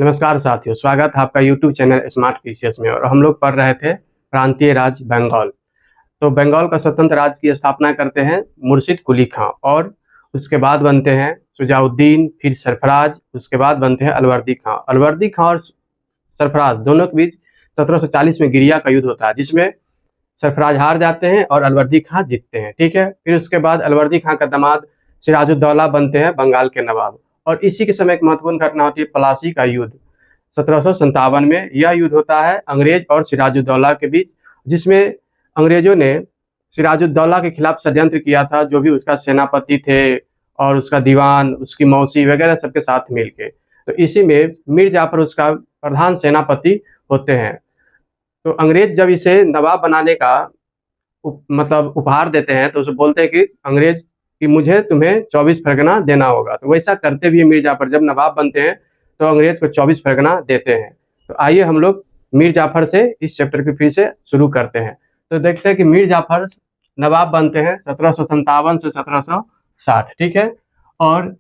नमस्कार साथियों, स्वागत है आपका YouTube चैनल स्मार्ट पीसीएस में। और हम लोग पढ़ रहे थे प्रांतीय राज्य बंगाल। तो बंगाल का स्वतंत्र राज्य की स्थापना करते हैं मुर्शिद कुली खां, और उसके बाद बनते हैं शुजाउद्दीन, फिर सरफराज, उसके बाद बनते हैं अलवर्दी खां। अलवर्दी खां और सरफराज दोनों के बीच 1740 में गिरिया का युद्ध होता है, जिसमें सरफराज हार जाते हैं और अलवर्दी खां जीतते हैं। ठीक है, फिर उसके बाद अलवर्दी खां का दामाद सिराजुद्दौला बनते हैं बंगाल के नवाब। और इसी के समय एक महत्वपूर्ण घटना होती है प्लासी का युद्ध 1757 में। यह युद्ध होता है अंग्रेज और सिराजुद्दौला के बीच, जिसमें अंग्रेजों ने सिराजुद्दौला के खिलाफ षड्यंत्र किया था, जो भी उसका सेनापति थे और उसका दीवान, उसकी मौसी वगैरह सबके साथ मिलके। तो इसी में मीर जाफर उसका प्रधान सेनापति होते हैं। तो अंग्रेज जब इसे नवाब बनाने का मतलब उपहार देते हैं, तो उसे बोलते हैं कि अंग्रेज कि मुझे तुम्हें 24 परगना देना होगा। तो वैसा करते भी मीर जाफर जब नवाब बनते हैं तो अंग्रेज को 24 परगना देते हैं। तो आइए हम लोग मीर जाफर से इस चैप्टर की फिर से शुरू करते हैं। तो देखते हैं कि मीर जाफर नवाब बनते हैं 1757 से 1760। ठीक है, और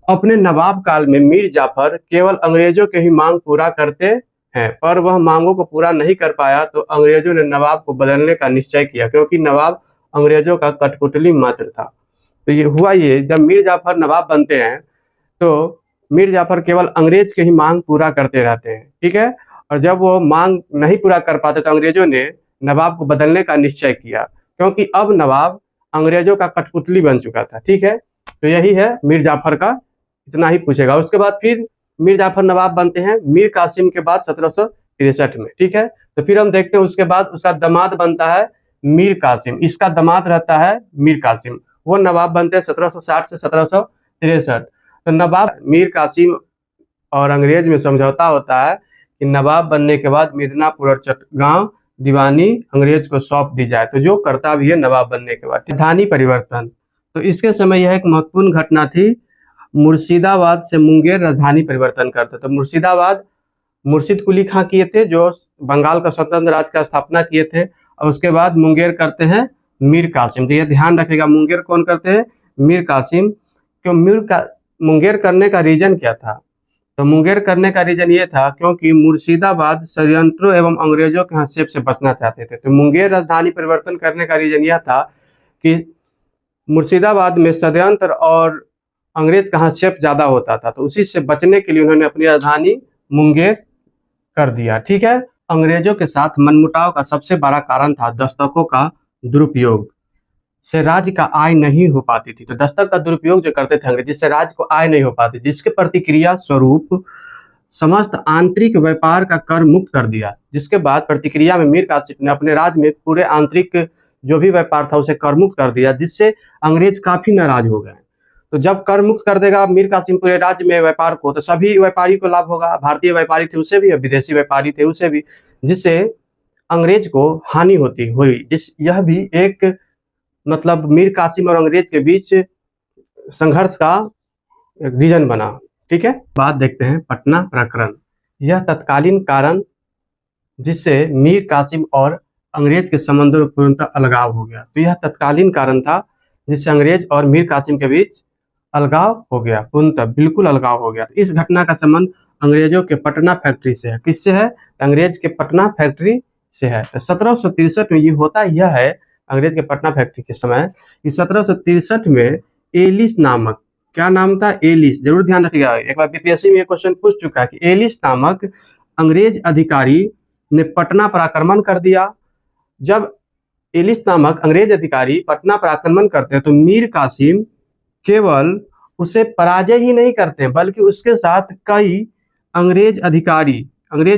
अपने नवाब काल में मीर जाफर केवल अंग्रेजों के ही मांग पूरा करते हैं, पर वह मांगों को पूरा नहीं कर पाया। तो अंग्रेजों ने नवाब को बदलने का निश्चय किया, क्योंकि नवाब अंग्रेजों का कठपुतली मात्र था। तो ये हुआ, ये जब मीर जाफर नवाब बनते हैं तो मीर जाफर केवल अंग्रेज के ही मांग पूरा करते रहते हैं। ठीक है, और जब वो मांग नहीं पूरा कर पाते तो अंग्रेजों ने नवाब को बदलने का निश्चय किया, क्योंकि अब नवाब अंग्रेजों का कठपुतली बन चुका था। ठीक है, तो यही है मीर जाफर का, इतना ही पूछेगा। उसके बाद फिर मीर जाफर नवाब बनते हैं मीर कासिम के बाद 1763 में। ठीक है, तो फिर हम देखते हैं उसके बाद उसका दामाद बनता है मीर कासिम। इसका दामाद रहता है मीर कासिम, वो नवाब बनते हैं 1760 से 1763। तो नवाब मीर कासिम और अंग्रेज में समझौता होता है कि नवाब बनने के बाद मिदनापुर और चटगांव दीवानी अंग्रेज को सौंप दी जाए, तो जो करता भी है नवाब बनने के बाद। राजधानी परिवर्तन, तो इसके समय यह एक महत्वपूर्ण घटना थी। मुर्शिदाबाद से मुंगेर राजधानी परिवर्तन करते। तो मुर्शिदाबाद मुर्शिद कुली खां किए थे, जो बंगाल का स्वतंत्र राज्य का स्थापना किए थे, और उसके बाद मुंगेर करते हैं मीर कासिम। तो ये ध्यान रखेगा, मुंगेर कौन करते हैं? मीर कासिम। क्यों मुंगेर करने का रीजन क्या था? तो मुंगेर करने का रीजन ये था क्योंकि मुर्शिदाबाद षड्यंत्रों एवं अंग्रेजों के हस्तक्षेप से बचना चाहते थे। तो मुंगेर राजधानी परिवर्तन करने का रीजन यह था कि मुर्शिदाबाद में षड्यंत्र और अंग्रेज का हस्तक्षेप ज्यादा होता था, तो उसी से बचने के लिए उन्होंने अपनी राजधानी मुंगेर कर दिया। ठीक है, अंग्रेजों के साथ मनमुटाव का सबसे बड़ा कारण था दस्तकों का दुरुपयोग से राज्य का आय नहीं हो पाती थी। तो दस्तक का दुरुपयोग जो करते थे अंग्रेज, जिससे राज्य को आय नहीं हो पाती, जिसके प्रतिक्रिया स्वरूप समस्त आंतरिक व्यापार का कर मुक्त कर दिया। जिसके बाद प्रतिक्रिया में मीर कासिम ने अपने राज्य में पूरे आंतरिक जो भी व्यापार था उसे कर मुक्त कर दिया, जिससे अंग्रेज काफी नाराज हो गए। तो जब कर मुक्त कर देगा मीर कासिम पूरे राज्य में व्यापार को, तो सभी व्यापारी को लाभ होगा। भारतीय व्यापारी थे उसे भी, विदेशी व्यापारी थे उसे भी, जिससे अंग्रेज को हानि हुई। यह भी एक मतलब मीर कासिम और अंग्रेज के बीच संघर्ष का रीजन बना। ठीक है, बात देखते हैं पटना प्रकरण। यह तत्कालीन कारण जिससे मीर कासिम और अंग्रेज के संबंधों में पूर्णतः अलगाव हो गया। तो यह तत्कालीन कारण था जिससे अंग्रेज और मीर कासिम के बीच अलगाव हो गया, पूर्णतः बिल्कुल अलगाव हो गया। इस घटना का संबंध अंग्रेजों के पटना फैक्ट्री से है। किससे है? अंग्रेज के पटना फैक्ट्री से है। तो 1763 में ये होता यह है, अंग्रेज के पटना फैक्ट्री के समय, कि 1763 में एलिस नामक, क्या नाम था? एलिस। जरूर ध्यान रखिएगा, एक बार बीपीएससी में ये क्वेश्चन पूछ चुका है कि एलिस नामक अंग्रेज अधिकारी ने पटना पर आक्रमण कर दिया। जब एलिस नामक अंग्रेज अधिकारी पटना पर आक्रमण करते हैं तो मीर कासिम केवल उसे पराजय ही नहीं करते, बल्कि उसके साथ कई अंग्रेज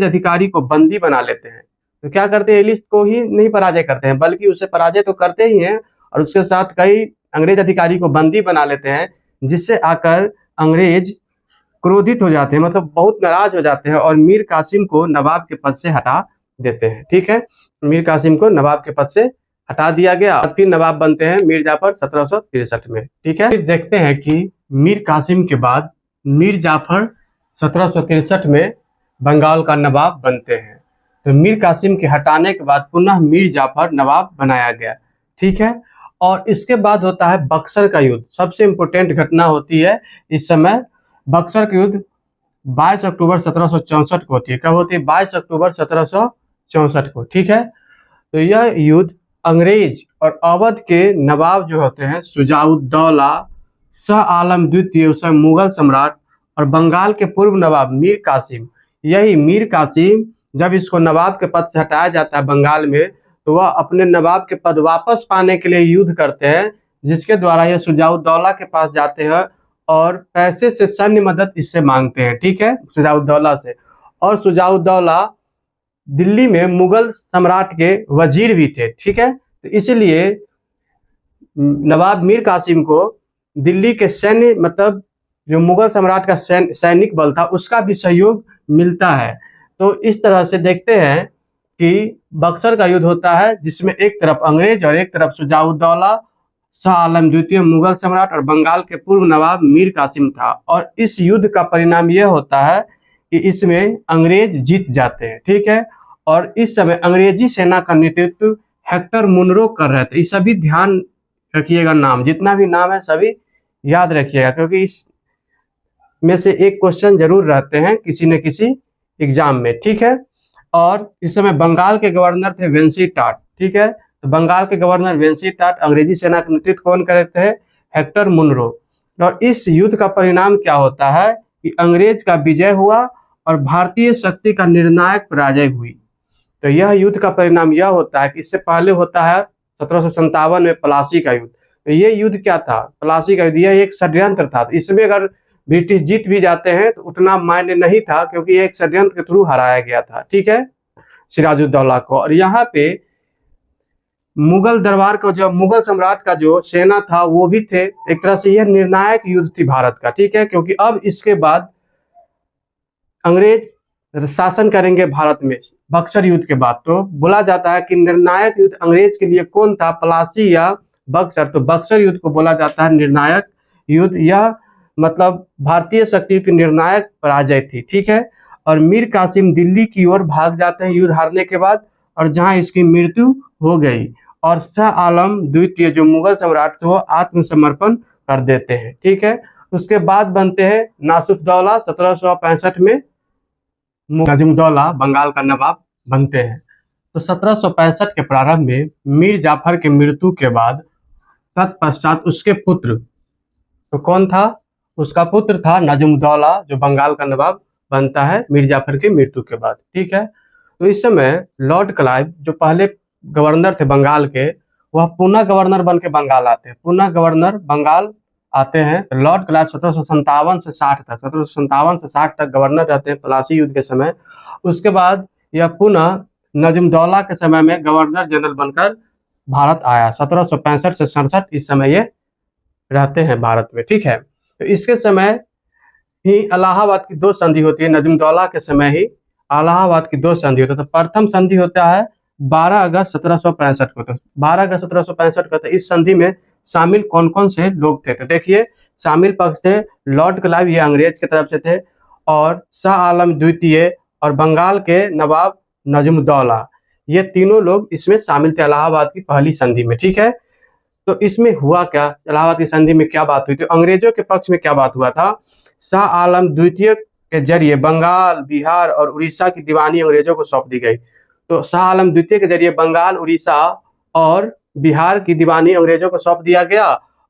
अधिकारी को बंदी बना लेते हैं। तो क्या करते हैं? एलिस को ही नहीं पराजय करते हैं, बल्कि उसे पराजय तो करते ही हैं, और उसके साथ कई अंग्रेज अधिकारी को बंदी बना लेते हैं, जिससे आकर अंग्रेज क्रोधित हो जाते हैं, मतलब बहुत नाराज हो जाते हैं, और मीर कासिम को नवाब के पद से हटा देते हैं। ठीक है, मीर कासिम को नवाब के पद से हटा दिया गया। फिर नवाब बनते हैं मीर जाफर 1763 में। ठीक है, फिर देखते हैं कि मीर कासिम के बाद मीर जाफर 1763 में बंगाल का नवाब बनते हैं। तो मीर कासिम के हटाने के बाद पुनः मीर जाफर नवाब बनाया गया। ठीक है, और इसके बाद होता है बक्सर का युद्ध। सबसे इंपोर्टेंट घटना होती है इस समय बक्सर का युद्ध, 22 अक्टूबर 1764 को होती है। कब होती है? 22 अक्टूबर 1764 को। ठीक है, तो यह युद्ध अंग्रेज और अवध के नवाब जो होते हैं शुजाउद्दौला, शाह आलम द्वितीय उस समय मुगल सम्राट, और बंगाल के पूर्व नवाब मीर कासिम, यही मीर कासिम जब इसको नवाब के पद से हटाया जाता है बंगाल में, तो वह अपने नवाब के पद वापस पाने के लिए युद्ध करते हैं, जिसके द्वारा यह शुजाउद्दौला के पास जाते हैं और पैसे से सैन्य मदद इससे मांगते हैं। ठीक है, शुजाउद्दौला से। और शुजाउद्दौला दिल्ली में मुगल सम्राट के वजीर भी थे। ठीक है, तो इसलिए नवाब मीर कासिम को दिल्ली के सैन्य मतलब जो मुगल सम्राट का सैनिक बल था उसका भी सहयोग मिलता है। तो इस तरह से देखते हैं कि बक्सर का युद्ध होता है जिसमें एक तरफ अंग्रेज और एक तरफ शुजाउद्दौला, शाह आलम द्वितीय मुगल सम्राट और बंगाल के पूर्व नवाब मीर कासिम था। और इस युद्ध का परिणाम यह होता है कि इसमें अंग्रेज जीत जाते हैं। ठीक है, और इस समय अंग्रेजी सेना का नेतृत्व हेक्टर मुनरो कर रहे थे। ये सभी ध्यान रखिएगा, नाम जितना भी नाम है सभी याद रखिएगा, क्योंकि इस में से एक क्वेश्चन जरूर रहते हैं किसी न किसी एग्जाम में। ठीक है, और इस समय बंगाल के गवर्नर थे वेंसी टाट। ठीक है, तो बंगाल के गवर्नर वेंसी टाट, अंग्रेजी सेना का नेतृत्व कौन कर रहे थे? Hector Munro. और इस युद्ध का परिणाम क्या होता है कि अंग्रेज का विजय हुआ और भारतीय शक्ति का निर्णायक पराजय हुई। तो यह युद्ध का परिणाम यह होता है कि इससे पहले होता है 1757 में प्लासी का युद्ध। तो ये युद्ध क्या था? प्लासी का युद्ध, यह एक षड्यंत्र था। तो इसमें अगर ब्रिटिश जीत भी जाते हैं तो उतना मायने नहीं था, क्योंकि ये एक षड्यंत्र के थ्रू हराया गया था। ठीक है, सिराजुद्दौला को। और यहाँ पे मुगल दरबार को, जो मुगल सम्राट का जो सेना था वो भी थे। एक तरह से यह निर्णायक युद्ध थी भारत का। ठीक है, क्योंकि अब इसके बाद अंग्रेज शासन करेंगे भारत में बक्सर युद्ध के बाद। तो बोला जाता है कि निर्णायक युद्ध अंग्रेज के लिए कौन था, प्लासी या बक्सर? तो बक्सर युद्ध को बोला जाता है निर्णायक युद्ध। यह मतलब भारतीय शक्ति की निर्णायक पराजय थी। ठीक है, और मीर कासिम दिल्ली की ओर भाग जाते हैं युद्ध हारने के बाद, और जहां इसकी मृत्यु हो गई। और शाह आलम द्वितीय जो मुगल सम्राट थे वो आत्मसमर्पण कर देते हैं। ठीक है, उसके बाद बनते हैं नासुद्दौला। 1765 में नजमुद्दौला बंगाल का नवाब बनते हैं। तो 1765 के प्रारंभ में मीर जाफर के मृत्यु के बाद तत्पश्चात उसके पुत्र, तो कौन था? उसका पुत्र था नजमुद्दौला, जो बंगाल का नवाब बनता है मीर जाफर की मृत्यु के बाद। ठीक है, तो इस समय लॉर्ड क्लाइव जो पहले गवर्नर थे बंगाल के, वह पुनः गवर्नर बन के बंगाल आते हैं। पुनः गवर्नर बंगाल आते हैं। लॉर्ड क्लाइव 1757 से 60 तक 1757 से 60 तक गवर्नर रहते हैं प्लासी युद्ध के समय। उसके बाद यह पुनः नजमुद्दौला के समय में गवर्नर जनरल बनकर भारत आया। 1765 से 67 इस समय ये रहते हैं भारत में। ठीक है, तो इसके समय ही इलाहाबाद की दो संधि होती है। नजमुद्दौला के समय ही इलाहाबाद की दो संधि होती है। तो प्रथम संधि होता है 12 अगस्त 1765 को। तो 12 अगस्त 1765 को। तो इस संधि में शामिल कौन कौन से लोग थे? तो देखिए, शामिल पक्ष थे लॉर्ड क्लाइव, ये अंग्रेज की तरफ से थे, और शाह आलम द्वितीय और बंगाल के नवाब नजमुद्दौला, ये तीनों लोग इसमें शामिल थे इलाहाबाद की पहली संधि में। ठीक है, तो इसमें हुआ क्या? इलाहाबाद की संधि में क्या बात हुई थी? अंग्रेजों के पक्ष में क्या बात हुआ था? शाह आलम द्वितीय के जरिए बंगाल, बिहार और उड़ीसा की दीवानी अंग्रेजों को सौंप दी गई। तो शाह आलम द्वितीय के जरिए बंगाल, उड़ीसा और बिहार की दीवानी अंग्रेजों को सौंप दिया गया,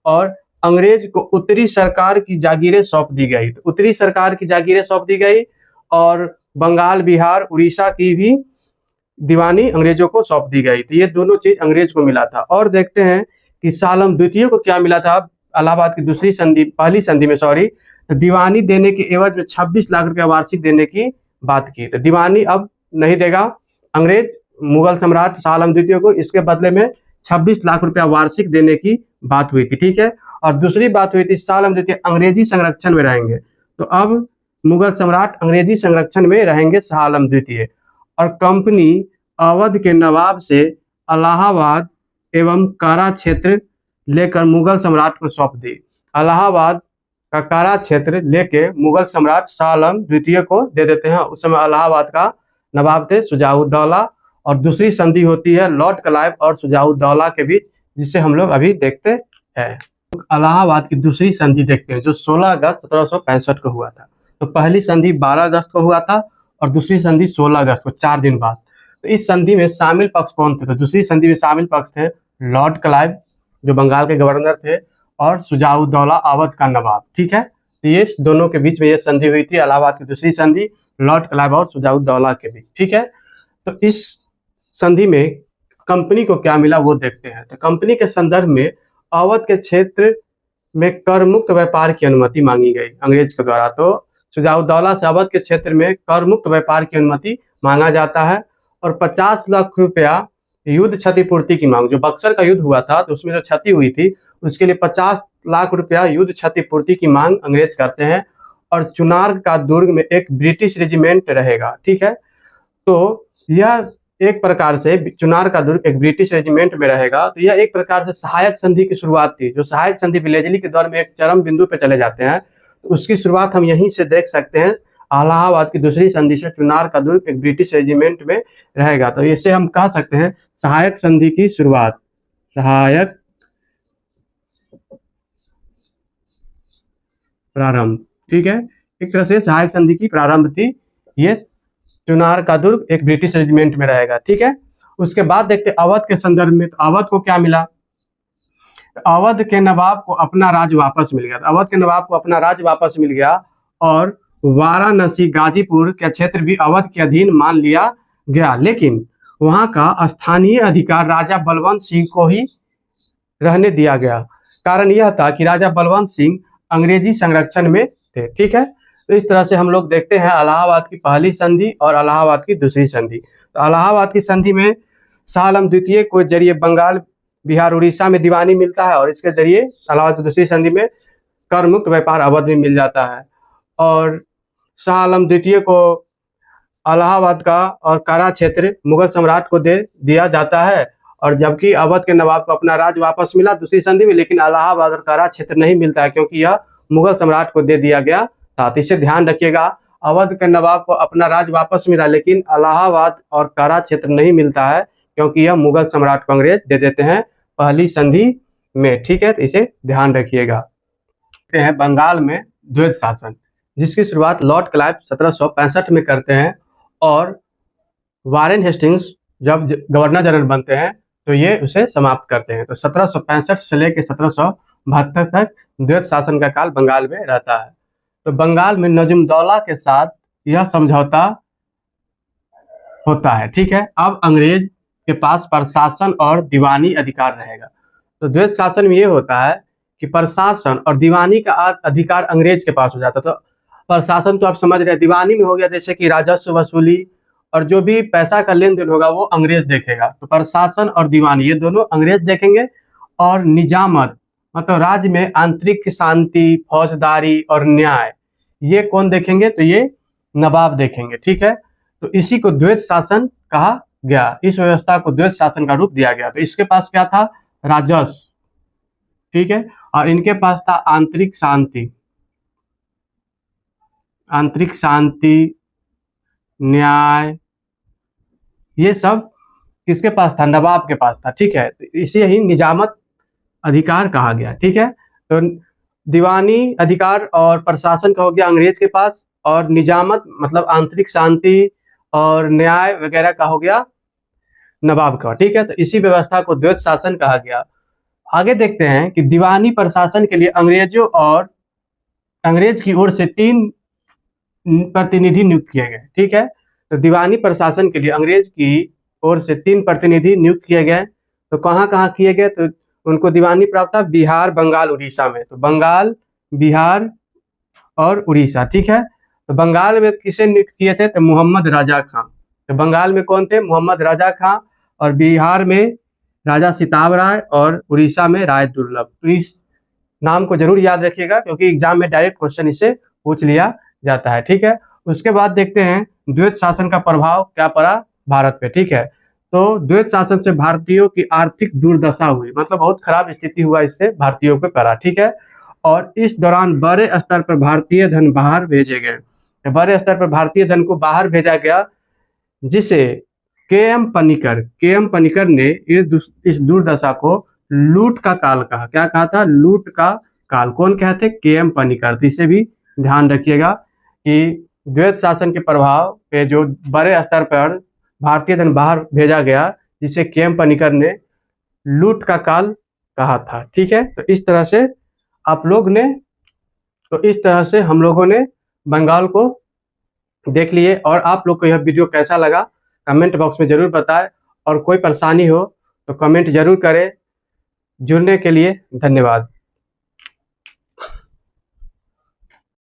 और अंग्रेज को उत्तरी सरकार की जागीरें सौंप दी गई। तो उत्तरी सरकार की जागीरें सौंप दी गई और बंगाल, बिहार, उड़ीसा की भी दीवानी अंग्रेजों को सौंप दी गई। तो ये दोनों चीज अंग्रेज को मिला था। और देखते हैं कि शाह आलम द्वितीय को क्या मिला था इलाहाबाद की दूसरी संधि, पहली संधि में सॉरी, तो दीवानी देने के एवज में 26 लाख रुपया वार्षिक देने की बात की। तो दीवानी अब नहीं देगा अंग्रेज मुगल सम्राट शाह आलम द्वितीय को, इसके बदले में 26 लाख रुपया वार्षिक देने की बात हुई थी। ठीक है, और दूसरी बात हुई थी शाह आलम द्वितीय अंग्रेजी संरक्षण में रहेंगे। तो अब मुगल सम्राट अंग्रेजी संरक्षण में रहेंगे शाह आलम द्वितीय, और कंपनी अवध के नवाब से इलाहाबाद एवं कारा क्षेत्र लेकर मुगल सम्राट को सौंप दी। इलाहाबाद का कारा क्षेत्र लेके मुगल सम्राट शाह आलम द्वितीय को दे देते हैं। उस समय इलाहाबाद का नवाब थे शुजाउद्दौला, और दूसरी संधि होती है लॉर्ड क्लाइव और शुजाउद्दौला के बीच, जिसे हम लोग अभी देखते हैं। इलाहाबाद की दूसरी संधि देखते हैं जो 16 अगस्त 1765 को हुआ था। तो पहली संधि 12 अगस्त को हुआ था और दूसरी संधि 16 अगस्त को, 4 दिन बाद। तो इस संधि में शामिल पक्ष कौन थे? तो दूसरी संधि में शामिल पक्ष थे लॉर्ड क्लाइव जो बंगाल के गवर्नर थे और शुजाउद्दौला अवध का नवाब। ठीक है, तो ये दोनों के बीच में ये संधि हुई थी, इलाहाबाद की दूसरी संधि लॉर्ड क्लाइव और शुजाउद्दौला के बीच। ठीक है, तो इस संधि में कंपनी को क्या मिला वो देखते हैं। तो कंपनी के संदर्भ में अवध के क्षेत्र में कर मुक्त व्यापार की अनुमति मांगी गई अंग्रेज के द्वारा। तो शुजाउद्दौला से अवध के क्षेत्र में कर मुक्त व्यापार की अनुमति मांगा जाता है और 50 लाख रुपया युद्ध क्षतिपूर्ति की मांग। जो बक्सर का युद्ध हुआ था तो उसमें जो क्षति हुई थी उसके लिए 50 लाख रुपया युद्ध क्षतिपूर्ति की मांग अंग्रेज करते हैं और चुनार का दुर्ग में एक ब्रिटिश रेजिमेंट रहेगा। ठीक है, तो यह एक प्रकार से चुनार का दुर्ग एक ब्रिटिश रेजिमेंट में रहेगा। तो यह एक प्रकार से सहायक संधि की शुरुआत थी। जो सहायक संधि विलेजली के दौर में एक चरम बिंदु पे चले जाते हैं, तो उसकी शुरुआत हम यहीं से देख सकते हैं। इलाहाबाद की दूसरी संधि से चुनार का दुर्ग एक ब्रिटिश रेजिमेंट में रहेगा। तो इसे हम कह सकते हैं सहायक संधि की शुरुआत, सहायक प्रारंभ। ठीक है, एक तरह से सहायक संधि की प्रारंभ थी। ये चुनार का दुर्ग एक ब्रिटिश रेजिमेंट में रहेगा। ठीक है, उसके बाद देखते अवध के संदर्भ में। तो अवध को क्या मिला? अवध के नवाब को अपना राज्य वापस मिल गया। अवध के नवाब को अपना राज्य वापस मिल गया और वाराणसी गाजीपुर का क्षेत्र भी अवध के अधीन मान लिया गया, लेकिन वहां का स्थानीय अधिकार राजा बलवंत सिंह को ही रहने दिया गया। कारण यह था कि राजा बलवंत सिंह अंग्रेजी संरक्षण में थे। ठीक है, तो इस तरह से हम लोग देखते हैं इलाहाबाद की पहली संधि और इलाहाबाद की दूसरी संधि। तो इलाहाबाद की संधि में शाह आलम द्वितीय को जरिए बंगाल, बिहार, उड़ीसा में दीवानी मिलता है और इसके जरिए इलाहाबाद की दूसरी संधि में कर मुक्त व्यापार अवध में मिल जाता है। और शाह आलम द्वितीय को इलाहाबाद का और कारा क्षेत्र मुगल सम्राट को दे दिया जाता है, और जबकि अवध के नवाब को अपना राज्य वापस मिला दूसरी संधि में, लेकिन इलाहाबाद और कारा क्षेत्र नहीं मिलता है क्योंकि यह मुगल सम्राट को दे दिया गया था। तो इसे ध्यान रखिएगा, अवध के नवाब को अपना राज्य वापस मिला लेकिन इलाहाबाद और कारा क्षेत्र नहीं मिलता है क्योंकि यह मुगल सम्राट को अंग्रेज दे देते हैं पहली संधि में। ठीक है, तो इसे ध्यान रखिएगा। हैं बंगाल में द्वैत शासन, जिसकी शुरुआत लॉर्ड क्लाइव 1765 में करते हैं और वारेन हेस्टिंग्स जब गवर्नर जनरल बनते हैं तो ये उसे समाप्त करते हैं। तो 1765 से लेकर 1772 तक द्वैत शासन का काल बंगाल में रहता है। तो बंगाल में नजमुद्दौला के साथ यह समझौता होता है। ठीक है, अब अंग्रेज के पास प्रशासन और दीवानी अधिकार रहेगा। तो द्वैत शासन में ये होता है कि प्रशासन और दीवानी का अधिकार अंग्रेज के पास हो जाता है। तो प्रशासन तो आप समझ रहे हैं, दीवानी में हो गया जैसे कि राजस्व वसूली और जो भी पैसा का लेन देन होगा वो अंग्रेज देखेगा। तो प्रशासन और दीवानी ये दोनों अंग्रेज देखेंगे और निजामत मतलब राज्य में आंतरिक शांति, फौजदारी और न्याय ये कौन देखेंगे? तो ये नवाब देखेंगे। ठीक है, तो इसी को द्वैत शासन कहा गया, इस व्यवस्था को द्वैत शासन का रूप दिया गया। तो इसके पास क्या था? राजस्व। ठीक है, और इनके पास था आंतरिक शांति, आंतरिक शांति, न्याय, ये सब किसके पास था? नवाब के पास था। ठीक है, तो इसे ही निजामत अधिकार कहा गया। ठीक है, तो दीवानी अधिकार और प्रशासन का हो गया अंग्रेज के पास और निजामत मतलब आंतरिक शांति और न्याय वगैरह का हो गया नवाब का। ठीक है, तो इसी व्यवस्था को द्वैत शासन कहा गया। आगे देखते हैं कि दीवानी प्रशासन के लिए अंग्रेजों और अंग्रेज की ओर से 3 प्रतिनिधि नियुक्त किए गए। ठीक है, तो दीवानी प्रशासन के लिए अंग्रेज की ओर से 3 प्रतिनिधि नियुक्त किए गए। तो कहाँ कहाँ किए गए? तो उनको दीवानी प्राप्त था बिहार, बंगाल, उड़ीसा में। तो बंगाल, बिहार और उड़ीसा। ठीक है, तो बंगाल में किसे नियुक्त किए थे? तो मोहम्मद राजा खां। तो बंगाल में कौन थे? मोहम्मद राजा खां, और बिहार में राजा सिताब राय और उड़ीसा में राय दुर्लभ। तो इस नाम को जरूर याद रखिएगा क्योंकि एग्जाम में डायरेक्ट क्वेश्चन इससे पूछ लिया जाता है। ठीक है, उसके बाद देखते हैं द्वैत शासन का प्रभाव क्या पड़ा भारत पे। ठीक है, तो द्वैत शासन से भारतीयों की आर्थिक दुर्दशा हुई, मतलब बहुत खराब स्थिति हुआ इससे भारतीयों पे पड़ा। ठीक है, और इस दौरान बड़े स्तर पर भारतीय धन बाहर भेजे गए। बड़े स्तर पर भारतीय धन को बाहर भेजा गया, जिसे के.एम. पनिकर ने इस दुर्दशा को लूट का काल कहा। क्या कहा था? लूट का काल। कौन कहते? के.एम. पनिकर। इसे भी ध्यान रखिएगा, कि द्वैत शासन के प्रभाव पे जो बड़े स्तर पर भारतीय धन बाहर भेजा गया, जिसे के.एम. पनिकर ने लूट का काल कहा था। ठीक है, तो इस तरह से हम लोगों ने बंगाल को देख लिए। और आप लोग को यह वीडियो कैसा लगा कमेंट बॉक्स में ज़रूर बताएं, और कोई परेशानी हो तो कमेंट जरूर करें। जुड़ने के लिए धन्यवाद।